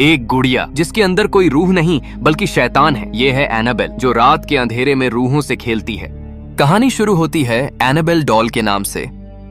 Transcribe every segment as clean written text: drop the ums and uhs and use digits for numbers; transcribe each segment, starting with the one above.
एक गुड़िया जिसके अंदर कोई रूह नहीं बल्कि शैतान है। ये है एनाबेल, जो रात के अंधेरे में रूहों से खेलती है। कहानी शुरू होती है एनाबेल डॉल के नाम से,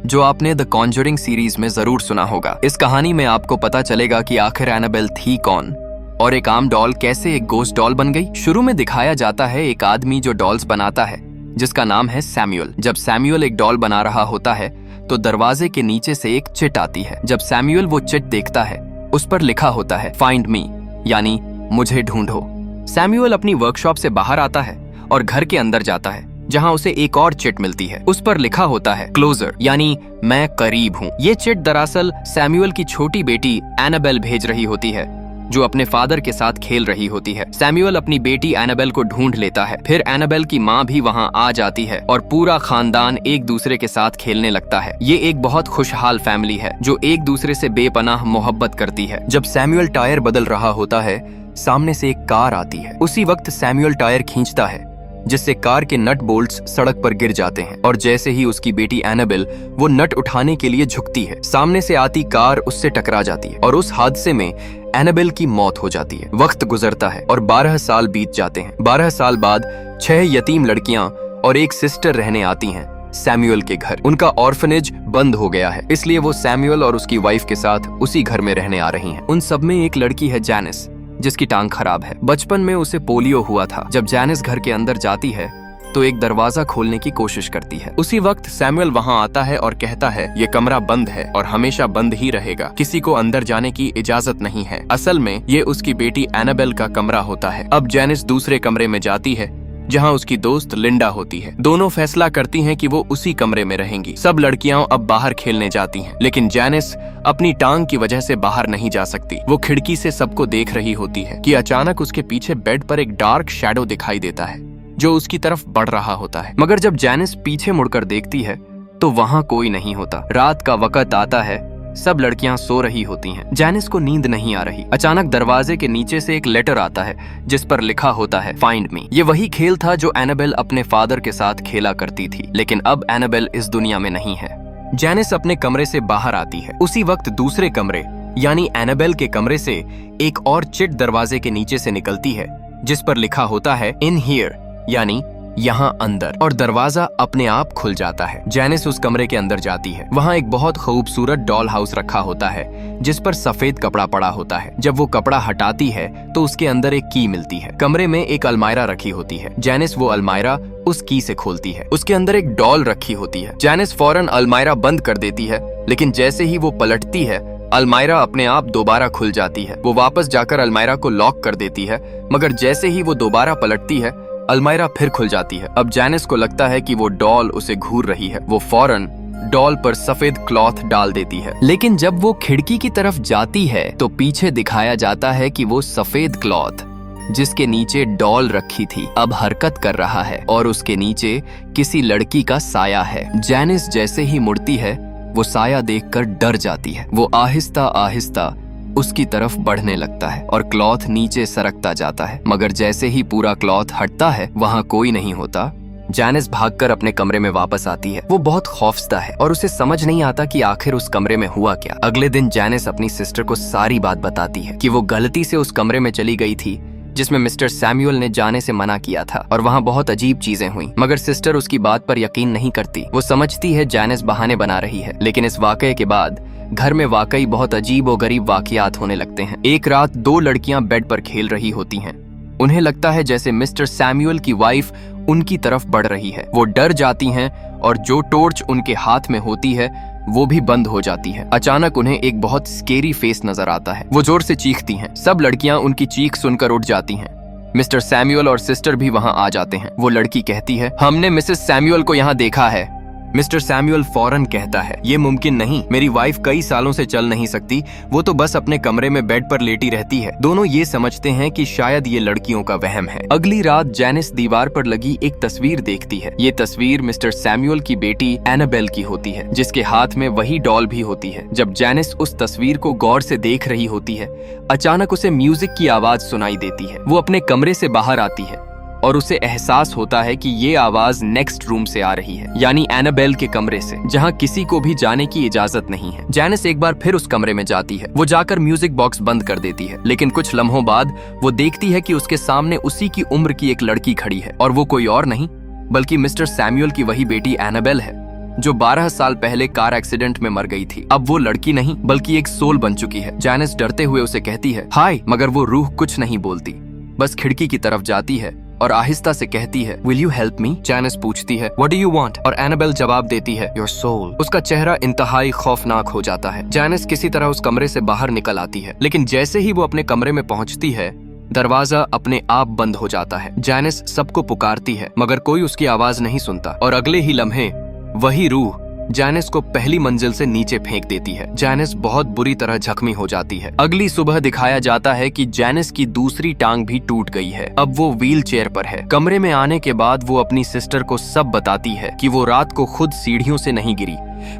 जो आपने द कॉन्जरिंग सीरीज में जरूर सुना होगा। इस कहानी में आपको पता चलेगा कि आखिर एनाबेल थी कौन और एक आम डॉल कैसे एक गोस्ट डॉल बन गई। शुरू में दिखाया जाता है एक आदमी जो डॉल्स बनाता है, जिसका नाम है सैमुअल। जब सैमुअल एक डॉल बना रहा होता है तो दरवाजे के नीचे से एक चिट आती है। जब सैमुअल वो चिट देखता है, उस पर लिखा होता है फाइंड मी, यानी मुझे ढूंढो। सैमुअल अपनी वर्कशॉप से बाहर आता है और घर के अंदर जाता है, जहां उसे एक और चिट मिलती है। उस पर लिखा होता है क्लोजर, यानी मैं करीब हूँ। ये चिट दरअसल सैमुअल की छोटी बेटी एनाबेल भेज रही होती है, जो अपने फादर के साथ खेल रही होती है। सैमुअल अपनी बेटी एनाबेल को ढूंढ लेता है। फिर एनाबेल की माँ भी वहाँ आ जाती है और पूरा खानदान एक दूसरे के साथ खेलने लगता है। ये एक बहुत खुशहाल फैमिली है जो एक दूसरे से बेपनाह मोहब्बत करती है। जब सैमुअल टायर बदल रहा होता है, सामने से एक कार आती है। उसी वक्त सैमुअल टायर खींचता है, जिससे कार के नट बोल्ट्स सड़क पर गिर जाते हैं और जैसे ही उसकी बेटी एनाबेल वो नट उठाने के लिए झुकती है, सामने से आती कार उससे टकरा जाती है और उस हादसे में एनाबेल की मौत हो जाती है। वक्त गुजरता है और 12 साल बीत जाते हैं। 12 साल बाद 6 यतीम लड़कियां और एक सिस्टर रहने आती हैं सैमुअल के घर। उनका ऑर्फनेज बंद हो गया है, इसलिए वो सैमुअल और उसकी वाइफ के साथ उसी घर में रहने आ रही हैं। उन सब में एक लड़की है जैनिस, जिसकी टांग खराब है। बचपन में उसे पोलियो हुआ था। जब जैनिस घर के अंदर जाती है तो एक दरवाजा खोलने की कोशिश करती है। उसी वक्त सैमुअल वहां आता है और कहता है ये कमरा बंद है और हमेशा बंद ही रहेगा, किसी को अंदर जाने की इजाजत नहीं है। असल में ये उसकी बेटी एनाबेल का कमरा होता है। अब जैनिस दूसरे कमरे में जाती है, जहां उसकी दोस्त लिंडा होती है। दोनों फैसला करती हैं कि वो उसी कमरे में रहेंगी। सब लड़कियां अब बाहर खेलने जाती हैं, लेकिन जैनिस अपनी टांग की वजह से बाहर नहीं जा सकती। वो खिड़की से सबको देख रही होती है कि अचानक उसके पीछे बेड पर एक डार्क शैडो दिखाई देता है, जो उसकी तरफ बढ़ रहा होता है। मगर जब जैनिस पीछे मुड़कर देखती है तो वहां कोई नहीं होता। रात का वक्त आता है, सब लड़कियां सो रही होती हैं। जैनिस को नींद नहीं आ रही। अचानक दरवाजे के नीचे से एक लेटर आता है, जिस पर लिखा होता है फाइंड मी। ये वही खेल था जो एनाबेल अपने फादर के साथ खेला करती थी, लेकिन अब एनाबेल इस दुनिया में नहीं है। जैनिस अपने कमरे से बाहर आती है। उसी वक्त दूसरे कमरे यानी एनाबेल के कमरे से एक और चिट दरवाजे के नीचे से निकलती है, जिस पर लिखा होता है इन हियर, यानी यहाँ अंदर, और दरवाजा अपने आप खुल जाता है। जैनिस उस कमरे के अंदर जाती है। वहाँ एक बहुत खूबसूरत डॉल हाउस रखा होता है, जिस पर सफेद कपड़ा पड़ा होता है। जब वो कपड़ा हटाती है तो उसके अंदर एक की मिलती है। कमरे में एक अलमायरा रखी होती है। जैनिस वो अलमायरा उस की से खोलती है। उसके अंदर एक डॉल रखी होती है। जैनिस फौरन अलमायरा बंद कर देती है, लेकिन जैसे ही वो पलटती है, अलमायरा अपने आप दोबारा खुल जाती है। वो वापस जाकर अलमायरा को लॉक कर देती है, मगर जैसे ही वो दोबारा पलटती है, अलमायरा फिर खुल जाती है। अब जैनिस को लगता है कि वो डॉल उसे घूर रही है। वो फौरन डॉल पर सफेद क्लॉथ डाल देती है, लेकिन जब वो खिड़की की तरफ जाती है तो पीछे दिखाया जाता है कि वो सफेद क्लॉथ, जिसके नीचे डॉल रखी थी, अब हरकत कर रहा है और उसके नीचे किसी लड़की का साया है। जैनिस जैसे ही मुड़ती है, वो साया देखकर डर जाती है। वो आहिस्ता आहिस्ता उसकी तरफ बढ़ने लगता है और क्लॉथ नीचे सरकता जाता है, मगर जैसे ही पूरा क्लॉथ हटता है, वहाँ कोई नहीं होता। जैनिस भागकर अपने कमरे में वापस आती है। वो बहुत खौफजदा है और उसे समझ नहीं आता कि आखिर उस कमरे में हुआ क्या। अगले दिन जैनिस अपनी सिस्टर को सारी बात बताती है कि वो गलती से उस कमरे में चली गई थी जिसमें मिस्टर सैमुअल ने जाने से मना किया था, और वहाँ बहुत अजीब चीजें हुई। मगर सिस्टर उसकी बात पर यकीन नहीं करती। वो समझती है जैनिस बहाने बना रही है, लेकिन इस वाकये के बाद घर में वाकई बहुत अजीब और गरीब वाकयात होने लगते हैं। एक रात 2 लड़कियां बेड पर खेल रही होती हैं। उन्हें लगता है जैसे मिस्टर सैमुअल की वाइफ उनकी तरफ बढ़ रही है। वो डर जाती हैं और जो टॉर्च उनके हाथ में होती है वो भी बंद हो जाती है। अचानक उन्हें एक बहुत स्केरी फेस नजर आता है। वो जोर से चीखती हैं। सब लड़कियां उनकी चीख सुनकर उठ जाती हैं। मिस्टर सैमुअल और सिस्टर भी वहां आ जाते हैं। वो लड़की कहती है हमने मिसेस सैमुअल को यहाँ देखा है। मिस्टर सैमुअल फौरन कहता है ये मुमकिन नहीं, मेरी वाइफ कई सालों से चल नहीं सकती, वो तो बस अपने कमरे में बेड पर लेटी रहती है। दोनों ये समझते हैं कि शायद ये लड़कियों का वहम है। अगली रात जैनिस दीवार पर लगी एक तस्वीर देखती है। ये तस्वीर मिस्टर सैमुअल की बेटी एनाबेल की होती है, जिसके हाथ में वही डॉल भी होती है। जब जैनिस उस तस्वीर को गौर से देख रही होती है, अचानक उसे म्यूजिक की आवाज सुनाई देती है। वो अपने कमरे से बाहर आती है और उसे एहसास होता है कि ये आवाज नेक्स्ट रूम से आ रही है, यानी एनाबेल के कमरे से, जहाँ किसी को भी जाने की इजाजत नहीं है। जैनिस एक बार फिर उस कमरे में जाती है। वो जाकर म्यूजिक बॉक्स बंद कर देती है, लेकिन कुछ लम्हों बाद वो देखती है कि उसके सामने उसी की उम्र की एक लड़की खड़ी है, और वो कोई और नहीं बल्कि मिस्टर सैमुअल की वही बेटी एनाबेल है, जो 12 साल पहले कार एक्सीडेंट में मर गई थी। अब वो लड़की नहीं बल्कि एक सोल बन चुकी है। जैनिस डरते हुए उसे कहती है हाय, मगर वो रूह कुछ नहीं बोलती, बस खिड़की की तरफ जाती है और आहिस्ता से कहती है will you help me. Janice पूछती है व्हाट डू यू वांट, और एनाबेल जवाब देती है योर सोल। उसका चेहरा इंतहाई खौफनाक हो जाता है। जैनिस किसी तरह उस कमरे से बाहर निकल आती है, लेकिन जैसे ही वो अपने कमरे में पहुंचती है, दरवाजा अपने आप बंद हो जाता है। जैनिस सबको पुकारती है, मगर कोई उसकी आवाज नहीं सुनता, और अगले ही लम्हे वही रूह जैनिस को पहली मंजिल से नीचे फेंक देती है। जैनिस बहुत बुरी तरह जख्मी हो जाती है। अगली सुबह दिखाया जाता है कि जैनिस की दूसरी टांग भी टूट गई है। अब वो व्हील चेयर पर है। कमरे में आने के बाद वो अपनी सिस्टर को सब बताती है कि वो रात को खुद सीढ़ियों से नहीं गिरी,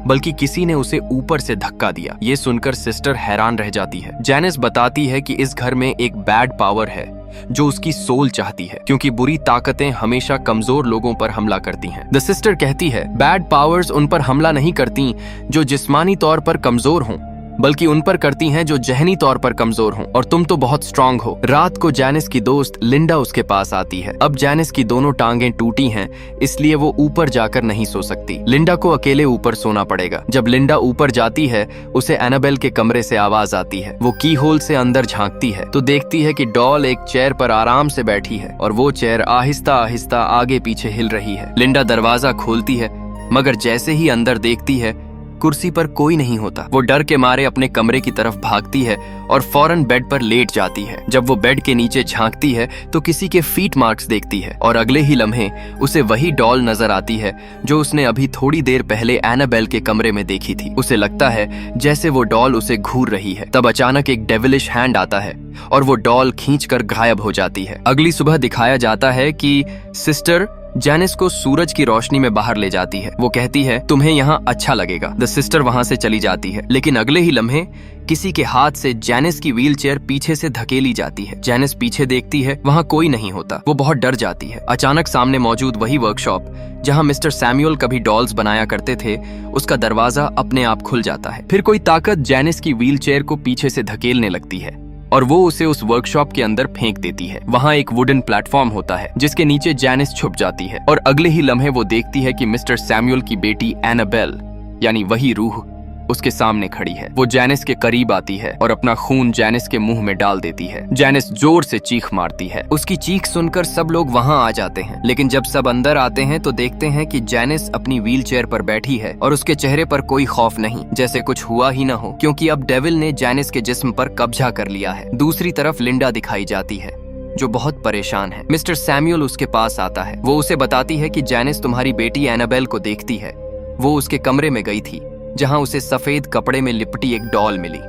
बल्कि किसी ने उसे ऊपर से धक्का दिया। ये सुनकर सिस्टर हैरान रह जाती है। जैनिस बताती है कि इस घर में एक बैड पावर है जो उसकी सोल चाहती है, क्योंकि बुरी ताकतें हमेशा कमजोर लोगों पर हमला करती हैं। द सिस्टर कहती है बैड पावर्स उन पर हमला नहीं करती जो जिस्मानी तौर पर कमजोर हों, बल्कि उन पर करती हैं जो जहनी तौर पर कमजोर हों, और तुम तो बहुत स्ट्रांग हो। रात को जैनिस की दोस्त लिंडा उसके पास आती है। अब जैनिस की दोनों टांगें टूटी हैं, इसलिए वो ऊपर जाकर नहीं सो सकती। लिंडा को अकेले ऊपर सोना पड़ेगा। जब लिंडा ऊपर जाती है, उसे एनाबेल के कमरे से आवाज आती है। वो की होल से अंदर झांकती है तो देखती है कि डॉल एक चेयर पर आराम से बैठी है, और वो चेयर आहिस्ता आहिस्ता आगे पीछे हिल रही है। लिंडा दरवाजा खोलती है, मगर जैसे ही अंदर देखती है, कुर्सी पर कोई नहीं होता। वो डर के मारे अपने कमरे की तरफ भागती है और फौरन बेड पर लेट जाती है। जब वो बेड के नीचे झांकती है तो किसी के फीट मार्क्स देखती है, और अगले ही लम्हे उसे वही डॉल नजर आती है जो उसने अभी थोड़ी देर पहले एनाबेल के कमरे में देखी थी। उसे लगता है जैसे वो डॉल उसे घूर रही है। तब अचानक एक डेविलिश हैंड आता है और वो डॉल खींचकर गायब हो जाती है। अगली सुबह दिखाया जाता है कि सिस्टर जैनिस को सूरज की रोशनी में बाहर ले जाती है। वो कहती है तुम्हें यहाँ अच्छा लगेगा। द सिस्टर वहाँ से चली जाती है, लेकिन अगले ही लम्हे किसी के हाथ से जैनिस की व्हील चेयर पीछे से धकेली जाती है। जैनिस पीछे देखती है, वहाँ कोई नहीं होता। वो बहुत डर जाती है। अचानक सामने मौजूद वही वर्कशॉप जहाँ मिस्टर सैमुअल कभी डॉल्स बनाया करते थे, उसका दरवाजा अपने आप खुल जाता है। फिर कोई ताकत जैनिस की व्हील चेयर को पीछे से धकेलने लगती है और वो उसे उस वर्कशॉप के अंदर फेंक देती है। वहाँ एक वुडन प्लेटफॉर्म होता है जिसके नीचे जैनिस छुप जाती है, और अगले ही लम्हे वो देखती है कि मिस्टर सैमुअल की बेटी एनाबेल, यानी वही रूह, उसके सामने खड़ी है। वो जैनिस के करीब आती है और अपना खून जैनिस के मुंह में डाल देती है। जैनिस जोर से चीख मारती है। उसकी चीख सुनकर सब लोग वहां आ जाते हैं, लेकिन जब सब अंदर आते हैं तो देखते हैं कि जैनिस अपनी व्हील चेयर पर बैठी है और उसके चेहरे पर कोई खौफ नहीं, जैसे कुछ हुआ ही ना हो, क्योंकि अब डेविल ने जैनिस के जिस्म पर कब्जा कर लिया है। दूसरी तरफ लिंडा दिखाई जाती है जो बहुत परेशान है। मिस्टर सैमुअल उसके पास आता है। वो उसे बताती है कि जैनिस तुम्हारी बेटी एनाबेल को देखती है। वो उसके कमरे में गई थी जहां उसे सफेद कपड़े में लिपटी एक डॉल मिली।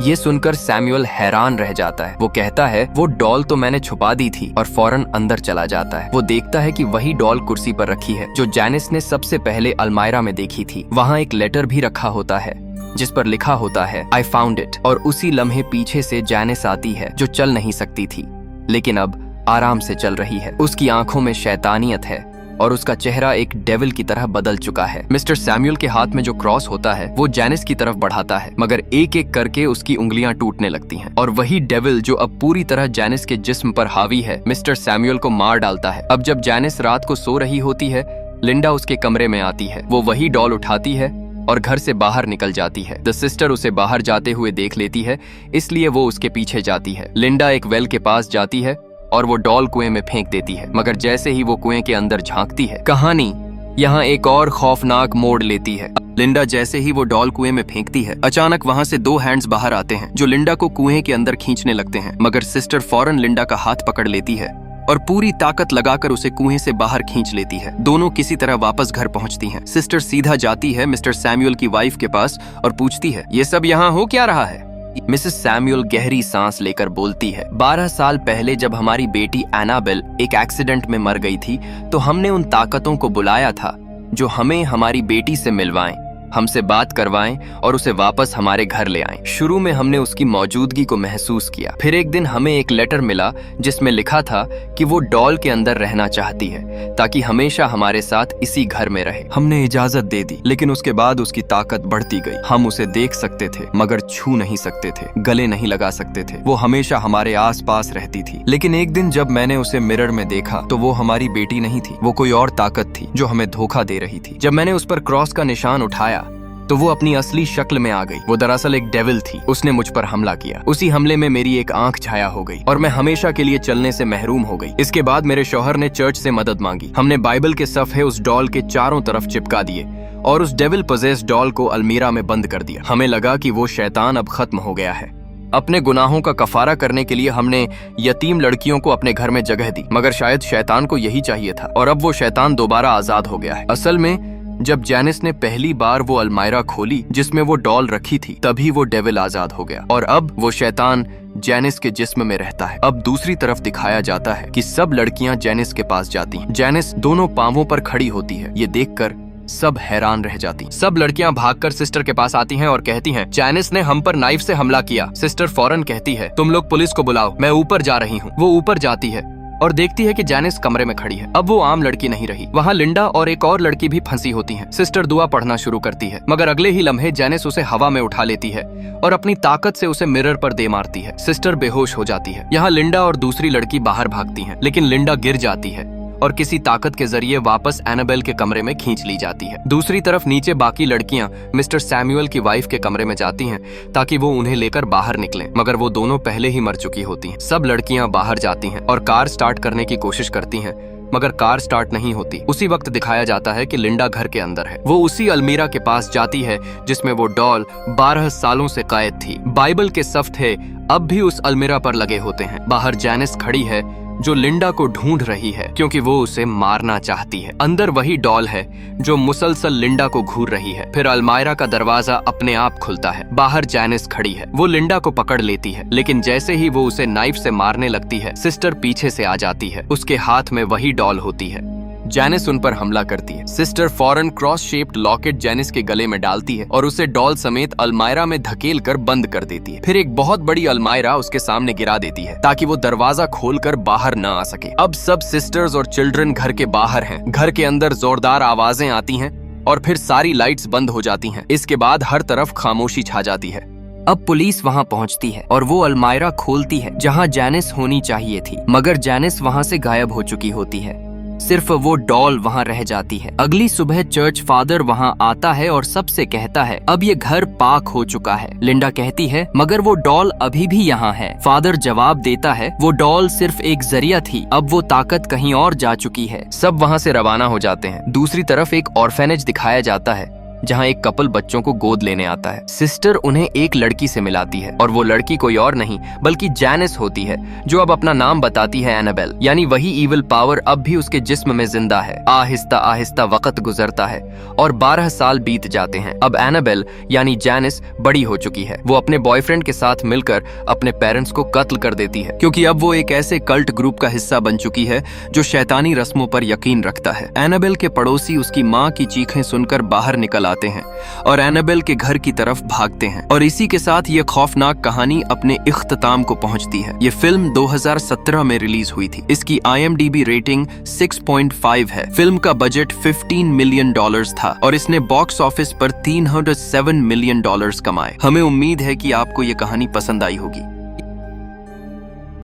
ये सुनकर सैमुअल हैरान रह जाता है। वो कहता है वो डॉल तो मैंने छुपा दी थी, और फौरन अंदर चला जाता है। वो देखता है कि वही डॉल कुर्सी पर रखी है जो जैनिस ने सबसे पहले अलमायरा में देखी थी। वहाँ एक लेटर भी रखा होता है जिस पर लिखा होता है आई फाउंड इट, और उसी लम्हे पीछे से जैनिस आती है जो चल नहीं सकती थी, लेकिन अब आराम से चल रही है। उसकी आंखों में शैतानियत है और उसका चेहरा एक डेविल की तरह बदल चुका है। मिस्टर सैमुअल के हाथ में जो क्रॉस होता है वो जैनिस की तरफ बढ़ाता है, मगर एक एक करके उसकी उंगलियां टूटने लगती हैं, और वही डेविल जो अब पूरी तरह जैनिस के जिस्म पर हावी है, मिस्टर सैमुअल को मार डालता है। अब जब जैनिस रात को सो रही होती है, लिंडा उसके कमरे में आती है। वो वही डॉल उठाती है और घर से बाहर निकल जाती है। द सिस्टर उसे बाहर जाते हुए देख लेती है, इसलिए वो उसके पीछे जाती है। लिंडा एक वेल के पास जाती है और वो डॉल कुएं में फेंक देती है, मगर जैसे ही वो कुएं के अंदर झांकती है, कहानी यहाँ एक और खौफनाक मोड़ लेती है। लिंडा जैसे ही वो डॉल कुएं में फेंकती है, अचानक वहाँ से 2 हैंड्स बाहर आते हैं जो लिंडा को कुएं के अंदर खींचने लगते हैं, मगर सिस्टर फौरन लिंडा का हाथ पकड़ लेती है और पूरी ताकत लगाकर उसे कुएं से बाहर खींच लेती है। दोनों किसी तरह वापस घर पहुंचती हैं। सिस्टर सीधा जाती है मिस्टर सैमुअल की वाइफ के पास और पूछती है ये सब यहाँ हो क्या रहा है। मिसेस सैमुअल गहरी सांस लेकर बोलती है 12 साल पहले जब हमारी बेटी एनाबेल एक एक्सीडेंट में मर गई थी तो हमने उन ताकतों को बुलाया था जो हमें हमारी बेटी से मिलवाएं। हमसे बात करवाएं और उसे वापस हमारे घर ले आएं। शुरू में हमने उसकी मौजूदगी को महसूस किया। फिर एक दिन हमें एक लेटर मिला जिसमें लिखा था कि वो डॉल के अंदर रहना चाहती है ताकि हमेशा हमारे साथ इसी घर में रहे। हमने इजाजत दे दी, लेकिन उसके बाद उसकी ताकत बढ़ती गई। हम उसे देख सकते थे मगर छू नहीं सकते थे, गले नहीं लगा सकते थे। वो हमेशा हमारे आसपास रहती थी। लेकिन एक दिन जब मैंने उसे मिरर में देखा तो वो हमारी बेटी नहीं थी, वो कोई और ताकत थी जो हमें धोखा दे रही थी। जब मैंने उस पर क्रॉस का निशान उठाया तो वो अपनी असली शक्ल में आ गई। वो दरअसल एक डेविल थी। उसने मुझ पर हमला किया। उसी हमले में मेरी एक आंख छाया हो गई और मैं हमेशा के लिए चलने से महरूम हो गई। इसके बाद मेरे शौहर ने चर्च से मदद मांगी। हमने बाइबल के सफ़े उस डॉल के चारों तरफ चिपका दिए और उस डेविल पोजेस्ड डॉल को अलमीरा में बंद कर दिया। हमें लगा कि वो शैतान अब खत्म हो गया है। अपने गुनाहों का कफारा करने के लिए हमने यतीम लड़कियों को अपने घर में जगह दी, मगर शायद शैतान को यही चाहिए था और अब वो शैतान दोबारा आजाद हो गया है। असल में जब जैनिस ने पहली बार वो अलमायरा खोली जिसमें वो डॉल रखी थी, तभी वो डेविल आजाद हो गया और अब वो शैतान जैनिस के जिस्म में रहता है। अब दूसरी तरफ दिखाया जाता है कि सब लड़कियां जैनिस के पास जाती हैं। जैनिस दोनों पांवों पर खड़ी होती है। ये देखकर सब हैरान रह जाती। सब लड़कियां भागकर सिस्टर के पास आती हैं और कहती हैं, जैनिस ने हम पर नाइफ से हमला किया। सिस्टर फौरन कहती है, तुम लोग पुलिस को बुलाओ, मैं ऊपर जा रही हूँ। वो ऊपर जाती है और देखती है कि जैनिस कमरे में खड़ी है। अब वो आम लड़की नहीं रही, वहाँ लिंडा और एक और लड़की भी फंसी होती हैं। सिस्टर दुआ पढ़ना शुरू करती है, मगर अगले ही लम्हे जैनिस उसे हवा में उठा लेती है और अपनी ताकत से उसे मिरर पर दे मारती है। सिस्टर बेहोश हो जाती है। यहाँ लिंडा और दूसरी लड़की बाहर भागती हैं, लेकिन लिंडा गिर जाती है और किसी ताकत के जरिए वापस एनाबेल के कमरे में खींच ली जाती है। दूसरी तरफ नीचे बाकी लड़कियां मिस्टर सैमुअल की वाइफ के कमरे में जाती हैं ताकि वो उन्हें लेकर बाहर निकलें, मगर वो दोनों पहले ही मर चुकी होती हैं। सब लड़कियां बाहर जाती हैं और कार स्टार्ट करने की कोशिश करती हैं, मगर कार स्टार्ट नहीं होती। उसी वक्त दिखाया जाता है कि लिंडा घर के अंदर है। वो उसी अलमीरा के पास जाती है जिसमें वो डॉल 12 सालों से कैद थी। बाइबल के सफ़े अब भी उस अलमीरा पर लगे होते हैं। बाहर जैनिस खड़ी है जो लिंडा को ढूंढ रही है क्योंकि वो उसे मारना चाहती है। अंदर वही डॉल है जो मुसलसल लिंडा को घूर रही है। फिर अलमायरा का दरवाजा अपने आप खुलता है। बाहर जैनिस खड़ी है। वो लिंडा को पकड़ लेती है, लेकिन जैसे ही वो उसे नाइफ से मारने लगती है, सिस्टर पीछे से आ जाती है। उसके हाथ में वही डॉल होती है। जैनिस उन पर हमला करती है। सिस्टर फौरन क्रॉस शेप्ड लॉकेट जैनिस के गले में डालती है और उसे डॉल समेत अलमायरा में धकेल कर बंद कर देती है। फिर एक बहुत बड़ी अलमायरा उसके सामने गिरा देती है ताकि वो दरवाजा खोलकर बाहर न आ सके। अब सब सिस्टर्स और चिल्ड्रन घर के बाहर हैं। घर के अंदर जोरदार आवाजें आती हैं और फिर सारी लाइट्स बंद हो जाती हैं। इसके बाद हर तरफ खामोशी छा जाती है। अब पुलिस वहाँ पहुँचती है और वो अलमायरा खोलती है जहाँ जैनिस होनी चाहिए थी, मगर जैनिस वहाँ से गायब हो चुकी होती है। सिर्फ वो डॉल वहाँ रह जाती है। अगली सुबह चर्च फादर वहाँ आता है और सबसे कहता है, अब ये घर पाक हो चुका है। लिंडा कहती है, मगर वो डॉल अभी भी यहाँ है। फादर जवाब देता है, वो डॉल सिर्फ एक जरिया थी, अब वो ताकत कहीं और जा चुकी है। सब वहाँ से रवाना हो जाते हैं। दूसरी तरफ एक ऑर्फेनेज दिखाया जाता है जहाँ एक कपल बच्चों को गोद लेने आता है। सिस्टर उन्हें एक लड़की से मिलाती है और वो लड़की कोई और नहीं बल्कि जैनिस होती है, जो अब अपना नाम बताती है एनाबेल, यानी वही इविल पावर अब भी उसके जिस्म में जिंदा है। आहिस्ता आहिस्ता वक्त गुजरता है और 12 साल बीत जाते हैं। अब एनाबेल यानी जैनिस बड़ी हो चुकी है। वो अपने बॉयफ्रेंड के साथ मिलकर अपने पेरेंट्स को कत्ल कर देती है क्योंकि अब वो एक ऐसे कल्ट ग्रुप का हिस्सा बन चुकी है जो शैतानी रस्मों पर यकीन रखता है। एनाबेल के पड़ोसी उसकी माँ की चीखें सुनकर बाहर निकल आते हैं और एनाबेल के घर की तरफ भागते हैं और इसी के साथ ये खौफनाक कहानी अपने इख्तिताम को पहुंचती है। ये फिल्म 2017 में रिलीज हुई थी। इसकी IMDb रेटिंग 6.5 है। फिल्म का बजट $15 मिलियन था और इसने बॉक्स ऑफिस पर $307 मिलियन कमाए। हमें उम्मीद है कि आपको ये कहानी पसंद आई होगी।